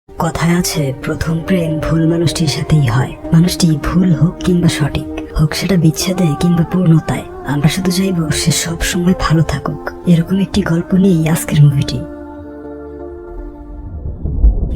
কথায় আছে প্রথম প্রেম ভুল মানুষটির সাথেই হয়। মানুষটি ভুল হোক কিংবা সঠিক হোক, সেটা বিচ্ছেদে কিংবা পূর্ণতায়, আমরা শুধু চাইবো সে সব সময় ভালো থাকুক। এরকম একটি গল্প নিয়েই আজকের মুভিটি।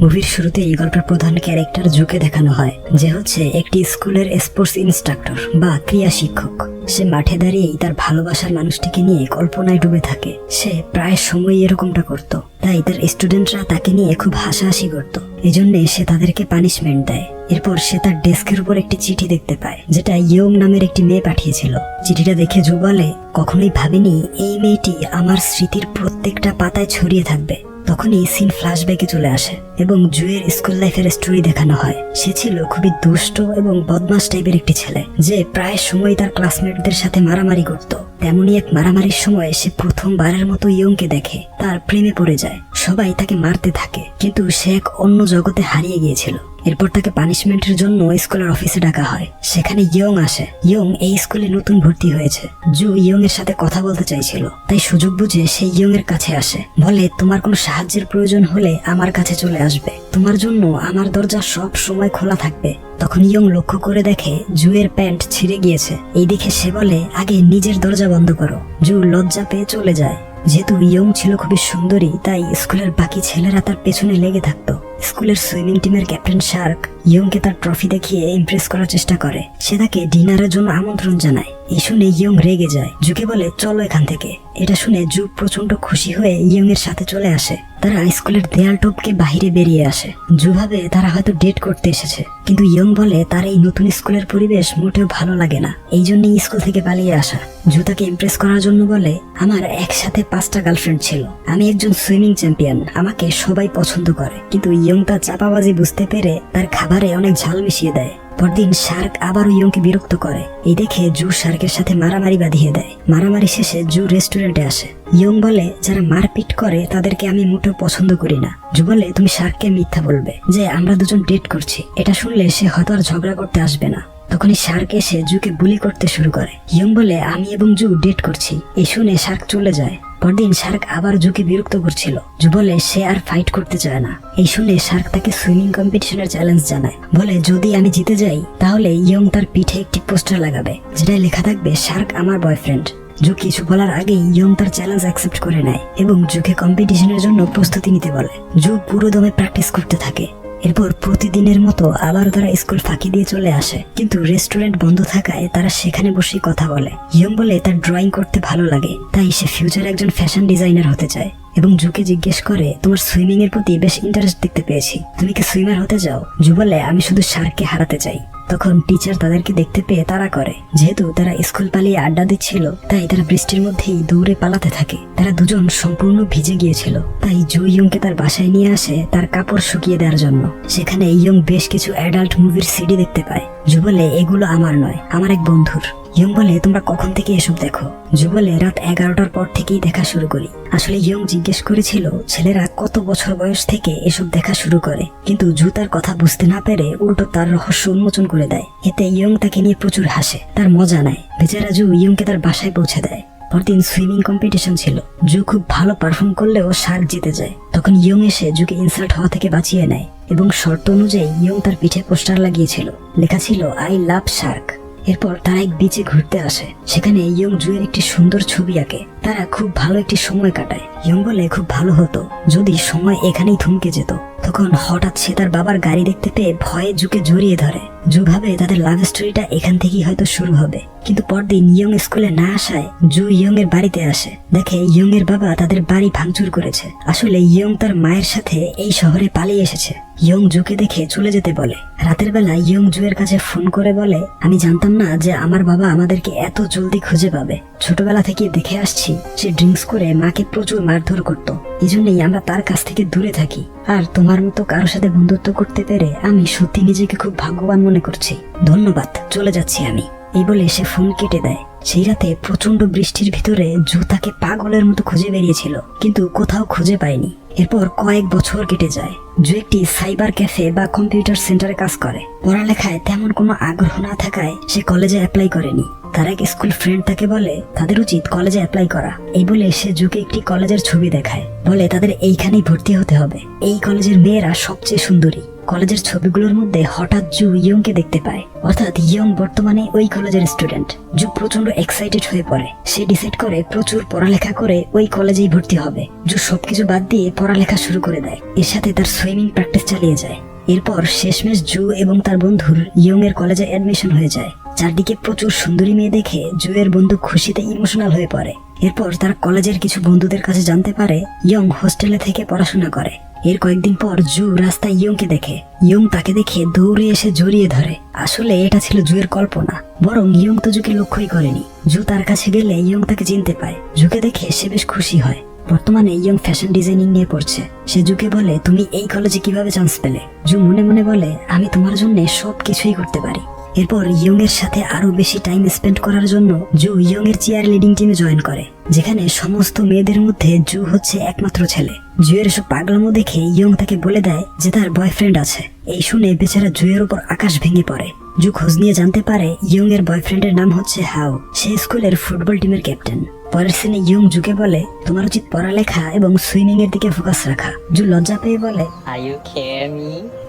মুভির শুরুতে এই গল্পের প্রধান ক্যারেক্টার জুকে দেখানো হয়, যে হচ্ছে একটি স্কুলের স্পোর্টস ইনস্ট্রাক্টর বা ক্রীড়া শিক্ষক। সে মাঠে দাঁড়িয়েই তার ভালোবাসার মানুষটিকে নিয়ে কল্পনায় ডুবে থাকে। সে প্রায় সময় এরকমটা করত, তাই তার স্টুডেন্টরা তাকে নিয়ে খুব হাসাহাসি করত। এই জন্য সে তাদেরকে পানিশমেন্ট দেয়। এরপর সে তার ডেস্কের উপর একটি চিঠি দেখতে পায়, যেটা ইয়ং নামের একটি মেয়ে পাঠিয়েছিল। চিঠিটা দেখে জু বলে, কখনোই ভাবিনি এই মেয়েটি আমার স্মৃতির প্রত্যেকটা পাতায় ছড়িয়ে থাকবে। তখনই সিন ফ্ল্যাশব্যাকে চলে আসে এবং জুয়ের স্কুল লাইফের স্টোরি দেখানো হয়। সে ছিল খুবই দুষ্ট এবং বদমাশ টাইপের একটি ছেলে, যে প্রায় সময় তার ক্লাসমেটদের সাথে মারামারি করত। তেমনই এক মারামারির সময় সে প্রথমবারের মতো ইয়ংকে দেখে, তার প্রেমে পড়ে যায়। সবাই তাকে মারতে থাকে, কিন্তু সে এক অন্য জগতে হারিয়ে গিয়েছিল। এরপর তাকে পানিশমেন্টের জন্য স্কুলের অফিসে ডাকা হয়। সেখানে ইয়ং আসে। ইয়ং এই স্কুলে নতুন ভর্তি হয়েছে। জু ইয়ং এর সাথে কথা বলতে চাইছিল, তাই সুযোগ বুঝে সে ইয়ং এর কাছে আসে। বলে, তোমার কোনো সাহায্যের প্রয়োজন হলে আমার কাছে চলে আসবে, তোমার জন্য আমার দরজা সব সময় খোলা থাকবে। তখন ইয়ং লক্ষ্য করে দেখে জুয়ের প্যান্ট ছিঁড়ে গিয়েছে। এই দেখে সে বলে, আগে নিজের দরজা বন্ধ করো। জু লজ্জা পেয়ে চলে যায়। যেহেতু ইয়ং ছিল খুবই সুন্দরী, তাই স্কুলের বাকি ছেলেরা তার পেছনে লেগে থাকতো। স্কুলের সুইমিং টিমের ক্যাপ্টেন শার্ক ইয়ংকে তার ট্রফি দেখিয়ে ইমপ্রেস করার চেষ্টা করে। সে তাকে ডিনারের জন্য আমন্ত্রণ জানায়। এই শুনে ইয়ং রেগে যায়, জুকে বলে, চলো এখান থেকে। এটা শুনে জু প্রচন্ড খুশি হয়ে ইয়ং এর সাথে চলে আসে। তারা স্কুলের দেয়াল টপকে বাহিরে বেরিয়ে আসে। জু ভাবে তারা হয়তো ডেট করতে এসেছে, কিন্তু ইয়ং বলে তার এই নতুন স্কুলের পরিবেশ মোটেও ভালো লাগে না, এই জন্যই স্কুল থেকে পালিয়ে আসা। জু তাকে ইমপ্রেস করার জন্য বলে, আমার একসাথে 5টা গার্লফ্রেন্ড ছিল, আমি একজন সুইমিং চ্যাম্পিয়ন, আমাকে সবাই পছন্দ করে। কিন্তু ইয়ং তার চাপাবাজি বুঝতে পেরে তার খাবারে অনেক ঝাল মিশিয়ে দেয়। পরদিন শার্ক আবারও ইয়ংকে বিরক্ত করে। এই দেখে জু শার্কের সাথে মারামারি বাঁধিয়ে দেয়। মারামারি শেষে জু রেস্টুরেন্টে আসে। ইয়ং বলে, যারা মারপিট করে তাদেরকে আমি মোটেও পছন্দ করি না। জু বলে, তুমি শার্ককে মিথ্যা বলবে যে আমরা দুজন ডেট করছি। এটা শুনলে সে হয়তো আর ঝগড়া করতে আসবে না। তখনই শার্ক এসে জুকে বুলি করতে শুরু করে। ইয়ং বলে, আমি এবং জু ডেট করছি। এই শুনে শার্ক চলে যায়। পরদিন শার্ক আবার জুকে বিরক্ত করছিল। জু বলে সে আর ফাইট করতে চায় না। এই শুনে শার্ক তাকে সুইমিং কম্পিটিশনের চ্যালেঞ্জ জানায়। বলে, যদি আমি জিতে যাই তাহলে ইয়ং তার পিঠে একটি পোস্টার লাগাবে, যেটায় লেখা থাকবে, শার্ক আমার বয়ফ্রেন্ড। জু কিছু বলার আগেই ইয়ং তার চ্যালেঞ্জ অ্যাকসেপ্ট করে নেয় এবং জুকে কম্পিটিশনের জন্য প্রস্তুতি নিতে বলে। জু পুরো দমে প্র্যাকটিস করতে থাকে। এরপর প্রতিদিনের মতো আবার তারা স্কুল ফাঁকি দিয়ে চলে আসে, কিন্তু রেস্টুরেন্ট বন্ধ থাকায় তারা সেখানে বসেই কথা বলে। ইয়ং বলে তার ড্রয়িং করতে ভালো লাগে, তাই সে ফিউচারে একজন ফ্যাশন ডিজাইনার হতে চায় এবং জুকে জিজ্ঞেস করে, তোমার সুইমিং এর প্রতি বেশ ইন্টারেস্ট দেখতে পেয়েছি, তুমি কি সুইমার হতে চাও? জু বলে, আমি শুধু শার্ককে হারাতে চাই। তখন টিচার তাদেরকে দেখতে পেয়ে তাড়া করে। যেহেতু তারা স্কুল পালিয়ে আড্ডা দিচ্ছিল, তাই তারা বৃষ্টির মধ্যেই দৌড়ে পালাতে থাকে। তারা দুজন সম্পূর্ণ ভিজে গিয়েছিল, তাই জু ইয়ংকে তার বাসায় নিয়ে আসে তার কাপড় শুকিয়ে দেওয়ার জন্য। সেখানে ইয়ং বেশ কিছু অ্যাডাল্ট মুভির সিডি দেখতে পায়। জু বলে, এগুলো আমার নয়, আমার এক বন্ধুর। ইয়ং বলে, তোমরা কখন থেকে এসব দেখো? জু বলে, রাত 11টার পর থেকেই দেখা শুরু করি। আসলে ইয়ং জিজ্ঞেস করেছিল ছেলেরা কত বছর বয়স থেকে এসব দেখা শুরু করে, কিন্তু জু তার কথা বুঝতে না পেরে উল্টো তার রহস্য উন্মোচন করে দেয়। এতে ইয়ং তাকে নিয়ে প্রচুর হাসে, তার মজা নেয়। বেচারা জু ইয়ংকে তার বাসায় পৌঁছে দেয়। পরদিন সুইমিং কম্পিটিশন ছিল। জু খুব ভালো পারফর্ম করলেও শার্ক জিতে যায়। তখন ইয়ং এসে জুকে ইনসাল্ট হওয়া থেকে বাঁচিয়ে নেয় এবং শর্ত অনুযায়ী ইয়ং তার পিঠে পোস্টার লাগিয়েছিল, লেখা ছিল, আই লাভ শার্ক। এরপর তারা এক বিচে ঘুরতে আসে। সেখানে ইয়ং জুয়ের একটি সুন্দর ছবি আঁকে। তারা খুব ভালো একটি সময় কাটায়। ইয়ং বলে, খুব ভালো হতো যদি সময় এখানেই থমকে যেত। তখন হঠাৎ সে তার বাবার গাড়ি দেখতে পেয়ে ভয়ে জুকে জড়িয়ে ধরে। জু ভাবে তাদের লাভ স্টোরিটা এখান থেকেই হয়তো শুরু হবে। কিন্তু পরদিন ইয়ং স্কুলে না আসায় জু ইয়ং এর বাড়িতে আসে। দেখে ইয়ং এর বাবা তাদের বাড়ি ভাঙচুর করেছে। আসলে ইয়ং তার মায়ের সাথে এই শহরে পালিয়ে এসেছে। ইয়ং জুকে দেখে চলে যেতে বলে। রাতের বেলা ইয়ং জুয়ের কাছে ফোন করে বলে, আমি জানতাম না যে আমার বাবা আমাদেরকে এত জলদি খুঁজে পাবে। ছোটবেলা থেকে দেখে আসছি সে ড্রিঙ্কস করে মাকে প্রচুর মারধর করত, এই জন্যই আমরা তার কাছ থেকে দূরে থাকি। আর তোমার মতো কারোর সাথে বন্ধুত্ব করতে পেরে আমি সত্যি নিজেকে খুব ভাগ্যবান মনে করছি। ধন্যবাদ, চলে যাচ্ছি আমি। এই বলে সে ফোন কেটে দেয়। সেই রাতে প্রচন্ড বৃষ্টির ভিতরে জু তাকে পাগলের মতো খুঁজে বেরিয়েছিল, কিন্তু কোথাও খুঁজে পায়নি। এরপর কয়েক বছর কেটে যায়। জু একটি সাইবার ক্যাফে বা কম্পিউটার সেন্টারে কাজ করে। পড়ালেখায় তেমন কোনো আগ্রহ না থাকায় সে কলেজে অ্যাপ্লাই করেনি। তার এক স্কুল ফ্রেন্ড তাকে বলে তাদের উচিত কলেজে অ্যাপ্লাই করা। এই বলে সে জুকে একটি কলেজের ছবি দেখায়, বলে তাদের এইখানেই ভর্তি হতে হবে, এই কলেজের মেয়েরা সবচেয়ে সুন্দরী। কলেজের ছবিগুলোর মধ্যে হঠাৎ জু ইয়ংকে দেখতে পায়, অর্থাৎ ইয়ং বর্তমানে ওই কলেজের স্টুডেন্ট। জু প্রচন্ড এক্সাইটেড হয়ে পড়ে। সে ডিসাইড করে প্রচুর পড়ালেখা করে ওই কলেজেই ভর্তি হবে। জু সবকিছু বাদ দিয়ে পড়ালেখা শুরু করে দেয়। এর সাথে তার সুইমিং প্র্যাকটিস চালিয়ে যায়। এরপর শেষমেশ জু এবং তার বন্ধুর ইয়ং এর কলেজে অ্যাডমিশন হয়ে যায়। চারদিকে প্রচুর সুন্দরী মেয়ে দেখে জু এর বন্ধু খুশিতে ইমোশনাল হয়ে পড়ে। এরপর তার কলেজের কিছু বন্ধুদের কাছে জানতে পারে ইয়ং হোস্টেলে থেকে পড়াশোনা করে। এর কয়েকদিন পর জু রাস্তায় ইয়ংকে দেখে। ইয়ং তাকে দেখে দৌড়ে এসে জড়িয়ে ধরে। আসলে এটা ছিল জুয়ের কল্পনা, বরং ইয়ং তো জুকে লক্ষ্যই করেনি। জু তার কাছে গেলে ইয়ং তাকে চিনতে পায়। জুকে দেখে সে বেশ খুশি হয়। বর্তমানে ইয়ং ফ্যাশন ডিজাইনিং নিয়ে পড়ছে। সে জুকে বলে তুমি এই কলেজে কিভাবে চান্স পেলে? জু মনে মনে বলে আমি তোমার জন্য সব কিছুই করতে পারি। এরপর ইয়ং এর সাথে আরো বেশি টাইম স্পেন্ড করার জন্য জু ইয়ং এর চেয়ার লিডিং টিমে জয়েন করে, যেখানে সমস্ত মেয়েদের মধ্যে জু হচ্ছে একমাত্র ছেলে। জুয়ের এসব পাগলামো দেখে ইয়ং তাকে বলে দেয় যে তার বয়ফ্রেন্ড আছে। এই শুনে বেচারা জুয়ের উপর আকাশ ভেঙে পড়ে। জু খোঁজ নিয়ে জানতে পারে ইয়ং এর বয়ফ্রেন্ডের নাম হচ্ছে হাও। সে স্কুলের ফুটবল টিমের ক্যাপ্টেন। পরের সিনে ইয়ং জুকে বলে তোমার উচিত পড়ালেখা এবং সুইমিং এর দিকে ফোকাস রাখা। জু লজ্জা পেয়ে বলে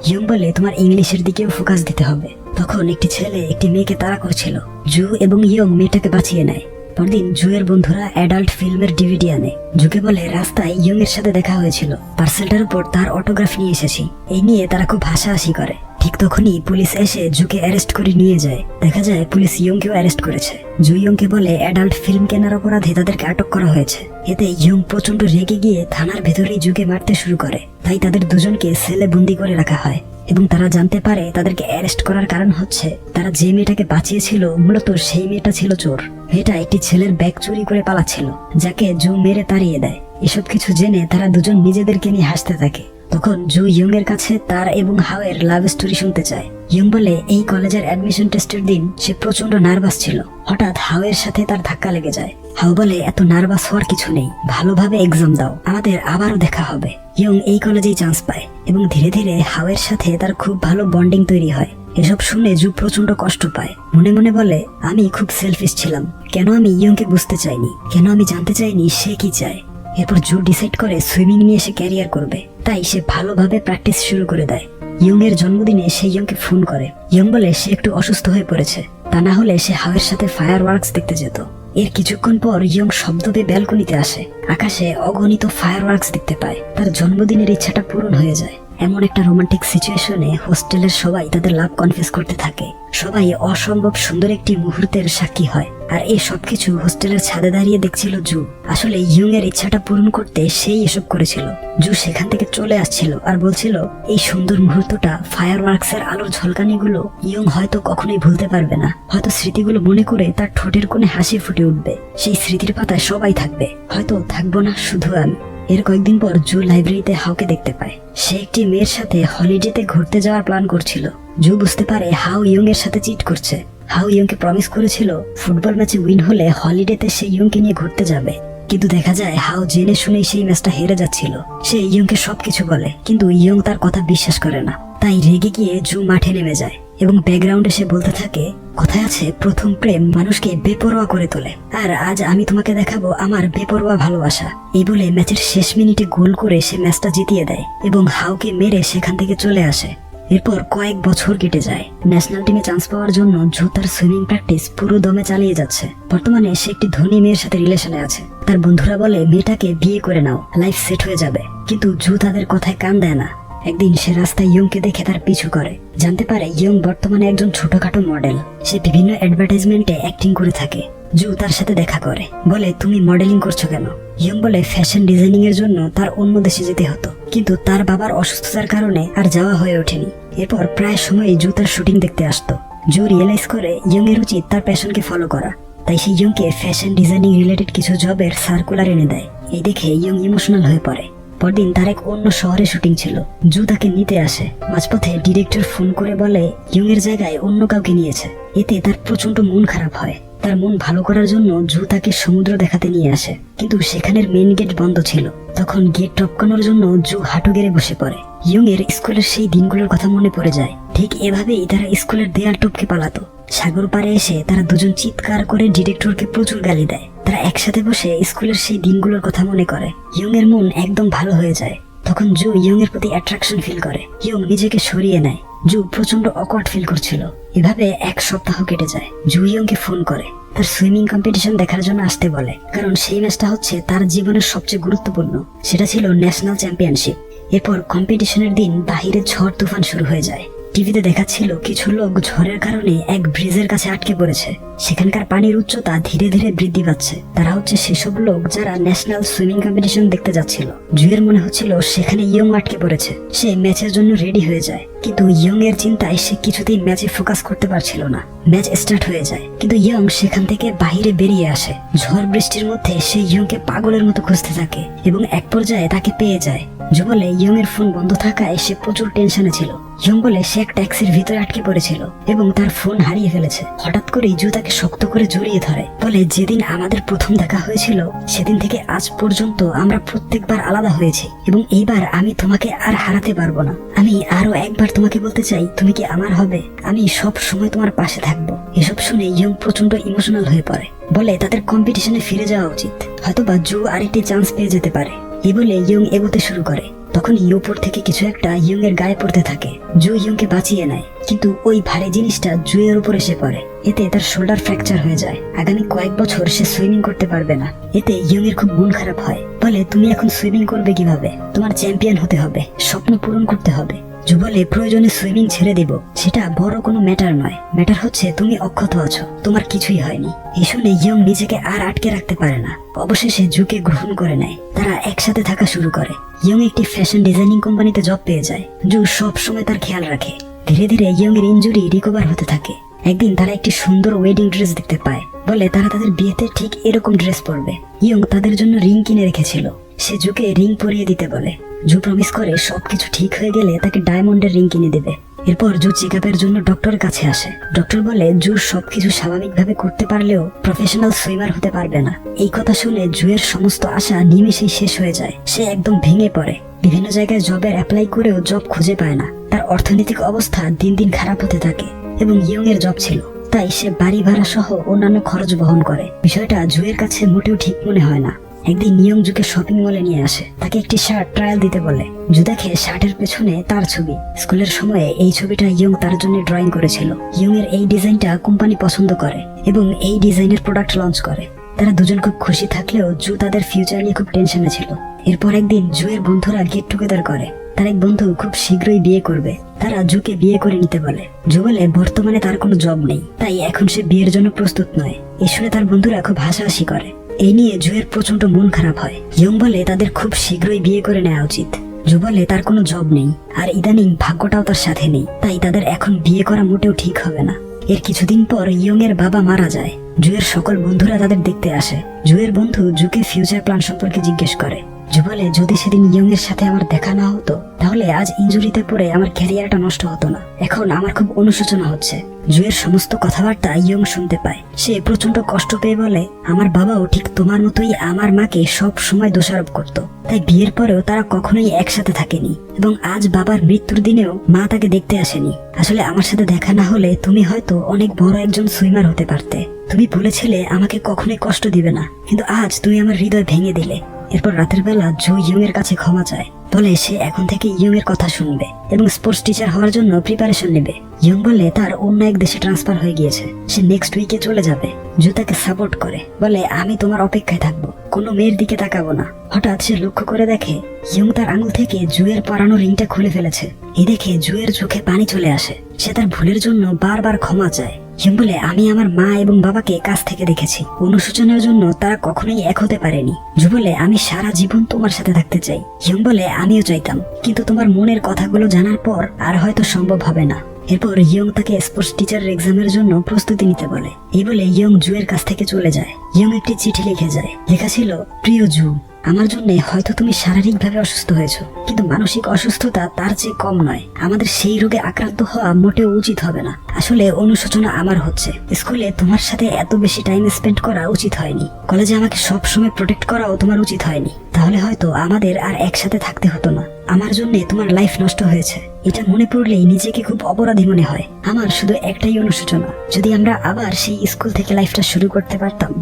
ইয়ং বলে তোমার ইংলিশের দিকেও ফোকাস দিতে হবে। তখন একটি ছেলে একটি মেয়েকে তাড়া করছিল। জু এবং ইয়ং মেয়েটাকে বাঁচিয়ে নেয়। পরদিন জুয়ের বন্ধুরা অ্যাডাল্ট ফিল্মের ডিভিডি আনে। জুকে বলে রাস্তায় ইয়ং এর সাথে দেখা হয়েছিল, পার্সেলটার উপর তার অটোগ্রাফ নিয়ে এসেছি। এই নিয়ে তারা খুব হাসাহাসি করে। ঠিক তখনই পুলিশ এসে জুকে অ্যারেস্ট করে নিয়ে যায়। দেখা যায় পুলিশ ইয়ংকেও অ্যারেস্ট করেছে। জু ইয়ংকে বলে অ্যাডাল্ট ফিল্ম কেনার অপরাধে তাদেরকে আটক করা হয়েছে। এতে ইয়ং প্রচন্ড রেগে গিয়ে থানার ভেতরেই জুকে মারতে শুরু করে। তাই তাদের দুজনকে সেলে বন্দি করে রাখা হয় এবং তারা জানতে পারে তাদেরকে অ্যারেস্ট করার কারণ হচ্ছে তারা যে মেয়েটাকে বাঁচিয়েছিল মূলত সেই মেয়েটা ছিল চোর। মেয়েটা একটি ছেলের ব্যাগ চুরি করে পালাচ্ছিল, যাকে জু মেরে তাড়িয়ে দেয়। এসব কিছু জেনে তারা দুজন নিজেদেরকে নিয়ে হাসতে থাকে। তখন জু ইয়ং এর কাছে তার এবং হাওয়ের লাভ স্টোরি শুনতে চায়। ইয়ং বলে এই কলেজের অ্যাডমিশন টেস্টের দিন সে প্রচন্ড নার্ভাস ছিল। হঠাৎ হাওয়ের সাথে তার ধাক্কা লেগে যায়। হাও বলে এত নার্ভাস হওয়ার কিছু নেই, ভালোভাবে এক্সাম দাও, আমাদের আবারও দেখা হবে। ইয়ং এই কলেজেই চান্স পায় এবং ধীরে ধীরে হাওয়ের সাথে তার খুব ভালো বন্ডিং তৈরি হয়। এসব শুনে জু প্রচন্ড কষ্ট পায়। মনে মনে বলে আমি খুব সেলফিশ ছিলাম, কেন আমি ইয়ংকে বুঝতে চাইনি, কেন আমি জানতে চাইনি সে কি চায়। এরপর জু ডিসাইড করে সুইমিং নিয়ে সে ক্যারিয়ার করবে। তাই সে ভালোভাবে প্র্যাকটিস শুরু করে দেয়। ইয়ং এর জন্মদিনে সে ইয়ংকে ফোন করে। ইয়ং বলে সে একটু অসুস্থ হয়ে পড়েছে, তা না হলে সে হাওয়ের সাথে ফায়ার ওয়ার্কস দেখতে যেত। এর কিছুক্ষণ পর ইয়ং শব্দ পেয়ে ব্যালকনিতে আসে। আকাশে অগণিত ফায়ার ওয়ার্কস দেখতে পায়। তার জন্মদিনের ইচ্ছাটা পূরণ হয়ে যায়। এমন একটা রোমান্টিক সিচুয়েশনে হোস্টেলের সবাই তাদের লাভ কনফেস করতে থাকে। সবাই অসম্ভব সুন্দর একটি মুহূর্তের সাক্ষী হয়। আর এই সবকিছু হোস্টেলের ছাদে দাঁড়িয়ে দেখছিল জু। আসলে ইয়ং এর ইচ্ছাটা পূরণ করতে সেই এসব করেছিল। জু সেখান থেকে চলে আসছিল আর বলছিল এই সুন্দর মুহূর্তটা, ফায়ার ওয়ার্কস এর আলোর ঝলকানিগুলো ইয়ং হয়তো কখনোই ভুলতে পারবে না। হয়তো স্মৃতিগুলো মনে করে তার ঠোঁটের কোণে হাসি ফুটে উঠবে। সেই স্মৃতির পাতায় সবাই থাকবে, হয়তো থাকবো না শুধু আমি। এর কয়েকদিন পর জু লাইব্রেরিতে হাওকে দেখতে পায়। সে একটি মেয়ের সাথে হলিডেতে ঘুরতে যাওয়ার প্ল্যান করছিল। জু বুঝতে পারে হাও ইয়ং এর সাথে চিট করছে। হাও ইয়ংকে প্রমিস করেছিল ফুটবল ম্যাচে উইন হলে হলিডেতে সে ইয়ংকে নিয়ে ঘুরতে যাবে, কিন্তু দেখা যায় হাও জেনে শুনেই সেই ম্যাচটা হেরে যাচ্ছিল। সে ইয়ংকে সবকিছু বলে, কিন্তু ইয়ং তার কথা বিশ্বাস করে না। তাই রেগে গিয়ে জু মাঠে নেমে যায় এবং ব্যাকগ্রাউন্ডে সে বলতে থাকে কথায় আছে প্রথম প্রেম মানুষকে বেপরোয়া করে তোলে, আর আজ আমি তোমাকে দেখাবো আমার বেপরোয়া ভালোবাসা। এই বলে ম্যাচের শেষ মিনিটে গোল করে সে ম্যাচটা জিতিয়ে দেয় এবং হাওকে মেরে সেখান থেকে চলে আসে। এরপর কয়েক বছর কেটে যায়। ন্যাশনাল টিমে চান্স পাওয়ার জন্য জু তার সুইমিং প্র্যাকটিস পুরো দমে চালিয়ে যাচ্ছে। বর্তমানে সে একটি ধনী মেয়ের সাথে রিলেশনে আছে। তার বন্ধুরা বলে মেয়েটাকে বিয়ে করে নাও, লাইফ সেট হয়ে যাবে, কিন্তু জু তাদের কথায় কান দেয় না। একদিন সে রাস্তায় ইয়ংকে দেখে তার পিছু করে। জানতে পারে ইয়ং বর্তমানে একজন ছোটখাটো মডেল। সে বিভিন্ন অ্যাডভার্টাইজমেন্টে অ্যাক্টিং করে থাকে। জু তার সাথে দেখা করে, বলে তুমি মডেলিং করছো কেন? ইয়ং বলে ফ্যাশন ডিজাইনিং এর জন্য তার অন্য দেশে যেতে হতো, কিন্তু তার বাবার অসুস্থতার কারণে আর যাওয়া হয়ে ওঠেনি। এরপর প্রায় সময়ই জু তার শুটিং দেখতে আসতো। জু রিয়েলাইজ করে ইয়ং এর উচিত তার প্যাশনকে ফলো করা। তাই সে ইয়ংকে ফ্যাশন ডিজাইনিং রিলেটেড কিছু জবের সার্কুলার এনে দেয়। এই দেখে ইয়ং ইমোশনাল হয়ে পড়ে। পরদিন তার এক অন্য শহরে শুটিং ছিল। জু তাকে নিতে আসে। মাঝপথে ডিরেক্টর ফোন করে বলে ইয়ং এর জায়গায় অন্য কাউকে নিয়েছে। এতে তার প্রচন্ড মন খারাপ হয়। তার মন ভালো করার জন্য জু তাকে সমুদ্র দেখাতে নিয়ে আসে, কিন্তু সেখানের মেইন গেট বন্ধ ছিল। তখন গেট টপকানোর জন্য জু হাঁটু গেড়ে বসে পড়ে। ইয়ং এর স্কুলের সেই দিনগুলোর কথা মনে পড়ে যায়। ঠিক এভাবেই তারা স্কুলের দেয়াল টপকে পালাতো। সাগর পাড়ে এসে তারা দুজন চিৎকার করে ডিরেক্টরকে প্রচুর গালি দেয়। তারা একসাথে বসে স্কুলের সেই দিনগুলোর কথা মনে করে। ইয়ং এর মন একদম ভালো হয়ে যায়। তখন জু ইয়ং এর প্রতি অ্যাট্রাকশন ফিল করে। ইয়ং নিজেকে সরিয়ে নেয়। জু প্রচন্ড অকওয়ার্ড ফিল করছিল। এভাবে এক সপ্তাহ কেটে যায়। জু ইয়ংকে ফোন করে তার সুইমিং কম্পিটিশন দেখার জন্য আসতে বলে, কারণ সেই ম্যাচটা হচ্ছে তার জীবনের সবচেয়ে গুরুত্বপূর্ণ। সেটা ছিল ন্যাশনাল চ্যাম্পিয়নশিপ। এরপর কম্পিটিশনের দিন বাহিরে ঝড় তুফান শুরু হয়ে যায়। টিভিতে দেখাচ্ছিল কিছু লোক ঝড়ের কারণে এক ব্রিজের কাছে আটকে পড়েছে। সেখানকার পানির উচ্চতা ধীরে ধীরে বৃদ্ধি পাচ্ছে। তারা হচ্ছে সেসব লোক যারা ন্যাশনাল সুইমিং কম্পিটিশন দেখতে যাচ্ছিল। জুয়ের মনে হচ্ছিল সেখানে ইয়ং আটকে পড়েছে। সে ম্যাচের জন্য রেডি হয়ে যায়, কিন্তু ইয়ং এর চিন্তায় সে কিছুতেই ম্যাচে ফোকাস করতে পারছিল না। ম্যাচ স্টার্ট হয়ে যায়, কিন্তু ইয়ং সেখান থেকে বাহিরে বেরিয়ে আসে। ঝড় বৃষ্টির মধ্যে সে ইয়ংকে পাগলের মতো খুঁজতে থাকে এবং এক পর্যায়ে তাকে পেয়ে যায়। জু বলে ইয়ং এর ফোন বন্ধ থাকায় সে প্রচুর টেনশনে ছিল। ইয়ং বলে সে এক ট্যাক্সির ভিতরে আটকে পড়েছিল এবং তার ফোন হারিয়ে ফেলেছে। হঠাৎ করেই জু তাকে শক্ত করে জড়িয়ে ধরে, বলে যেদিন আমাদের প্রথম দেখা হয়েছিল সেদিন থেকে আজ পর্যন্ত আমরা প্রত্যেকবার আলাদা হয়েছি এবং এইবার আমি তোমাকে আর হারাতে পারবো না। আমি আরো একবার তোমাকে বলতে চাই, তুমি কি আমার হবে? আমি সব সময় তোমার পাশে থাকবো। এসব শুনে ইয়ং প্রচন্ড ইমোশনাল হয়ে পড়ে, বলে তাদের কম্পিটিশনে ফিরে যাওয়া উচিত। হয়তোবা জু আরেকটি চান্স পেয়ে যেতে পারে। এই বলে ইয়ং এগোতে শুরু করে। তখন উপর থেকে কিছু একটা ইয়ং এর গায়ে পড়তে থাকে। জু ইয়ংকে বাঁচিয়ে নেয়, কিন্তু ওই ভারী জিনিসটা জুয়ের উপর এসে পড়ে। এতে তার শোল্ডার ফ্র্যাকচার হয়ে যায়। আগামী কয়েক বছর সে সুইমিং করতে পারবে না। এতে ইয়ং এর খুব মন খারাপ হয়। বলে তুমি এখন সুইমিং করবে কিভাবে? তোমার চ্যাম্পিয়ন হতে হবে, স্বপ্ন পূরণ করতে হবে। জু বলে প্রয়োজনে সুইমিং ছেড়ে দিব, সেটা বড় কোনো ম্যাটার নয়। ম্যাটার হচ্ছে তুমি অক্ষত আছো, তোমার কিছুই হয়নি। এই শুনে ইয়ং নিজেকে আর আটকে রাখতে পারে না। অবশেষে জুকে গ্রহণ করে নেয়। তারা একসাথে থাকা শুরু করে। ইয়ং একটি ফ্যাশন ডিজাইনিং কোম্পানিতে জব পেয়ে যায়। জু সব সময় তার খেয়াল রাখে। ধীরে ধীরে ইয়ং এর ইনজুরি রিকভার হতে থাকে। একদিন তারা একটি সুন্দর ওয়েডিং ড্রেস দেখতে পায়। বলে তারা তাদের বিয়েতে ঠিক এরকম ড্রেস পরবে। ইয়ং তাদের জন্য রিং কিনে রেখেছিল। সে জুকে রিং পরিয়ে দিতে বলে। জু প্রমিস করে সবকিছু ঠিক হয়ে গেলে তাকে ডায়মন্ডের রিং কিনে দেবে। এরপর জু চেকআপের জন্য ডক্টরের কাছে আসে। ডক্টর বলে জু সবকিছু স্বাভাবিকভাবে করতে পারলেও প্রফেশনাল সুইমার হতে পারবে না। এই কথা শুনে জুয়ের সমস্ত আশা নিমেষেই শেষ হয়ে যায়। সে একদম ভেঙে পড়ে। বিভিন্ন জায়গায় জবের অ্যাপ্লাই করেও জব খুঁজে পায় না। তার অর্থনৈতিক অবস্থা দিন দিন খারাপ হতে থাকে এবং ইয়ং এর জব ছিল, তাই সে বাড়ি ভাড়া সহ অন্যান্য খরচ বহন করে। বিষয়টা জুয়ের কাছে মোটেও ঠিক মনে হয় না। একদিন ইয়ং জুকে শপিং মলে নিয়ে আসে। তাকে একটি শার্ট ট্রায়াল দিতে বলে। জু দেখে শার্টের পেছনে তার ছবি। স্কুলের সময়ে এই ছবিটা ইয়ং তার জন্য ড্রয়িং করেছিল। ইয়ং এর এই ডিজাইনটা কোম্পানি পছন্দ করে এবং এই ডিজাইনের প্রোডাক্ট লঞ্চ করে। তারা দুজন খুব খুশি থাকলেও জু তাদের ফিউচার নিয়ে খুব টেনশনে ছিল। এরপর একদিন জুয়ের বন্ধুরা গেট টুগেদার করে। তার এক বন্ধু খুব শীঘ্রই বিয়ে করবে। তারা জুকে বিয়ে করে নিতে বলে। জু বলে বর্তমানে তার কোনো জব নেই, তাই এখন সে বিয়ের জন্য প্রস্তুত নয়। এই শুনে তার বন্ধুরা খুব হাসাহাসি করে। এই নিয়ে জুয়ের প্রচন্ড মন খারাপ হয়। ইয়ং বলে তাদের খুব শীঘ্রই বিয়ে করে নেওয়া উচিত। জু বলে তার কোনো জব নেই, আর ইদানিং ভাগ্যটাও তার সাথে নেই, তাই তাদের এখন বিয়ে করা মোটেও ঠিক হবে না। এর কিছুদিন পর ইয়ং এর বাবা মারা যায়। জুয়ের সকল বন্ধুরা তাদের দেখতে আসে। জুয়ের বন্ধু জুকে ফিউচার প্ল্যান সম্পর্কে জিজ্ঞেস করে। জু বলে যদি সেদিন ইয়ং এর সাথে আমার দেখা না হতো তাহলে আজ ইনজুরিতে পড়ে আমার ক্যারিয়ারটা নষ্ট হতো না। এখন আমার খুব অনুশোচনা হচ্ছে। জুয়ের সমস্ত কথাবার্তা ইয়ং শুনতে পায়। সে প্রচন্ড কষ্ট পেয়ে বলে আমার বাবাও ঠিক তোমার মতোই আমার মাকে সব সময় দোষারোপ করত, তাই বিয়ের পরেও তারা কখনোই একসাথে থাকেনি এবং আজ বাবার মৃত্যুর দিনেও মা তাকে দেখতে আসেনি। আসলে আমার সাথে দেখা না হলে তুমি হয়তো অনেক বড় একজন সুইমার হতে পারতে। তুমি বলেছিলে আমাকে কখনোই কষ্ট দিবে না, কিন্তু আজ তুমি আমার হৃদয় ভেঙে দিলে। এরপর রাতের বেলা জু ইয়ং এর কাছে ক্ষমা চায়। বলে সে এখন থেকে ইয়ং এর কথা শুনবে এবং স্পোর্টস টিচার হওয়ার জন্য প্রিপারেশন নেবে। ইয়ং বলে তার অন্য এক দেশে ট্রান্সফার হয়ে গিয়েছে, সে নেক্সট উইকে চলে যাবে। জু তাকে সাপোর্ট করে, বলে আমি তোমার অপেক্ষায় থাকবো, কোনো মেয়ের দিকে তাকাবো না। হঠাৎ সে লক্ষ্য করে দেখে ইয়ং তার আঙুল থেকে জুয়ের পরানো রিংটা খুলে ফেলেছে। এই দেখে জুয়ের চোখে পানি চলে আসে। সে তার ভুলের জন্য বারবার ক্ষমা চায়। ইয়ং বলে আমি আমার মা এবং বাবাকে কাছ থেকে দেখেছি, অনুশোচনার জন্য তারা কখনোই এক হতে পারেনি। জু বলে আমি সারা জীবন তোমার সাথে থাকতে চাই। ইয়ং বলে আমিও চাইতাম, কিন্তু তোমার মনের কথাগুলো জানার পর আর হয়তো সম্ভব হবে না। এরপর ইয়ং তাকে স্পোর্টস টিচারের এক্সামের জন্য প্রস্তুতি নিতে বলে। এই বলে ইয়ং জুয়ের কাছ থেকে চলে যায়। ইয়ং একটি চিঠি লিখে যায়, লেখা ছিল, প্রিয় জু, আমার জন্য হয়তো তুমি শারীরিকভাবে অসুস্থ হয়েছো, কিন্তু মানসিক অসুস্থতা তার চেয়ে কম নয়। আমাদের সেই রোগে আক্রান্ত হওয়া মোটেও উচিত হবে না। আসলে অনুশোচনা আমার হচ্ছে, স্কুলে তোমার সাথে এত বেশি টাইম স্পেন্ড করা উচিত হয়নি, কলেজে আমাকে সব সময় প্রোটেক্ট করাও তোমার উচিত হয়নি, তাহলে হয়তো আমাদের আর একসাথে থাকতে হতো না। আমার জন্য তোমার লাইফ নষ্ট হয়েছে, এটা মনে পড়লেই নিজেকে খুব অপরাধী মনে হয়। আমার শুধু একটাই অনুশোচনা, যদি আমরা আবার সেই স্কুল থেকে লাইফটা শুরু করতে পারতাম।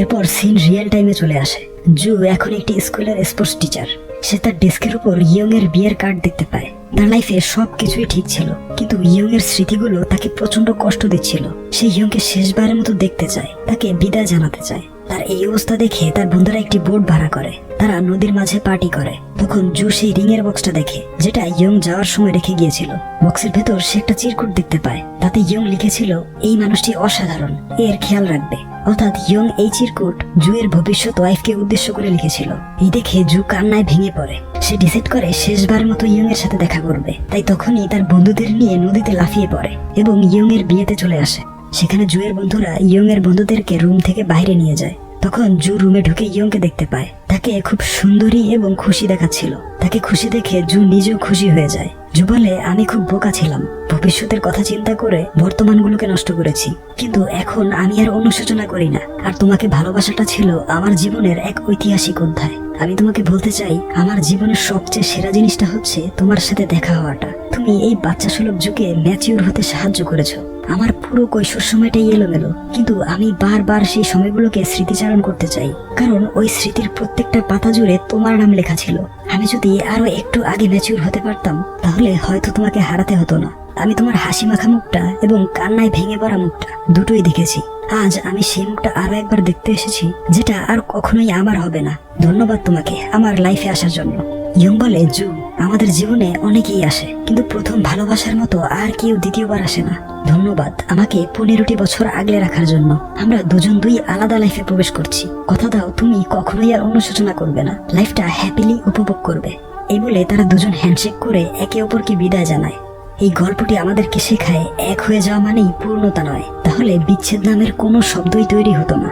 এরপর সিন রিয়েল টাইমে চলে আসে। জু এখন একটি স্কুলের স্পোর্টস টিচার। সে তার ডেস্কের উপর ইয়ং এর বিয়ের কার্ড দেখতে পায়। তার লাইফে সবকিছুই ঠিক ছিল, কিন্তু ইয়ং এর স্মৃতিগুলো তাকে প্রচন্ড কষ্ট দিচ্ছিল। সে ইয়ংকে শেষবারের মতো দেখতে চায়, তাকে বিদায় জানাতে চায়। তার এই অবস্থা দেখে তার বন্ধুরা একটি বোট ভাড়া করে, তারা নদীর মাঝে পার্টি করে। তখন জু সেই রিং এর বক্সটা দেখে, যেটা ইয়ং যাওয়ার সময় রেখে গিয়েছিল। বক্সের ভেতর সে একটা চিরকুট দেখতে পায়, তাতে ইয়ং লিখেছিল, এই মানুষটি অসাধারণ, এর খেয়াল রাখবে। অর্থাৎ ইয়ং এই চিরকুট জুয়ের ভবিষ্যৎ ওয়াইফকে উদ্দেশ্য করে লিখেছিল। এই দেখে জু কান্নায় ভেঙে পড়ে। সে ডিসাইড করে শেষবার মতো ইয়ং এর সাথে দেখা করবে। তাই তখনই তার বন্ধুদের নিয়ে নদীতে লাফিয়ে পড়ে এবং ইয়ং এর বিয়েতে চলে আসে। সেখানে জুয়ের বন্ধুরা ইয়ং এর বন্ধুদেরকে রুম থেকে বাইরে নিয়ে যায়। তখন জু রুমে ঢুকে ইয়ংকে দেখতে পায়। তাকে খুব সুন্দরী এবং খুশি দেখাচ্ছিল। তাকে খুশি দেখে জু নিজেও খুশি হয়ে যায়। জু বলে, আমি খুব বোকা ছিলাম, ভবিষ্যতের কথা চিন্তা করে বর্তমানগুলোকে নষ্ট করেছি, কিন্তু এখন আমি আর অনুশোচনা করি না। আর তোমাকে ভালোবাসাটা ছিল আমার জীবনের এক ঐতিহাসিক অধ্যায়। আমি তোমাকে বলতে চাই, আমার জীবনের সবচেয়ে সেরা জিনিসটা হচ্ছে তোমার সাথে দেখা হওয়াটা। তুমি এই বাচ্চা সুলভ যুগে ম্যাচিউর হতে সাহায্য করেছো। আমার পুরো কৈশোর সময়টাই এলোমেলো, কিন্তু আমি বারবার সেই সময়গুলোকে স্মৃতিচারণ করতে চাই, কারণ ওই স্মৃতির প্রত্যেকটা পাতা জুড়ে তোমার নাম লেখা ছিল। আমি যদি আরো একটু আগে ম্যাচিউর হতে পারতাম, তাহলে হয়তো তোমাকে হারাতে হতো না। আমি তোমার হাসি মাখা মুখটা এবং কান্নায় ভেঙে পড়া মুখটা দুটোই দেখেছি। আজ আমি সেই মুখটা আরো একবার দেখতে এসেছি, যেটা আর কখনোই আমার হবে না। ধন্যবাদ তোমাকে আমার লাইফে আসার জন্য। ইয়ং বলে, জু, আমাদের জীবনে অনেকেই আসে, কিন্তু প্রথম ভালোবাসার মতো আর কেউ দ্বিতীয়বার আসে না। ধন্যবাদ আমাকে 15টি বছর আগলে রাখার জন্য। আমরা দুজন দুই আলাদা লাইফে প্রবেশ করছি। কথা দাও তুমি কখনোই আর অনুশোচনা করবে না, লাইফটা হ্যাপিলি উপভোগ করবে। এই বলে তারা দুজন হ্যান্ডশেক করে একে অপরকে বিদায় জানায়। এই গল্পটি আমাদেরকে শেখায়, এক হয়ে যাওয়া মানেই পূর্ণতা নয়, তাহলে বিচ্ছেদ নামের কোনো শব্দই তৈরি হতো না।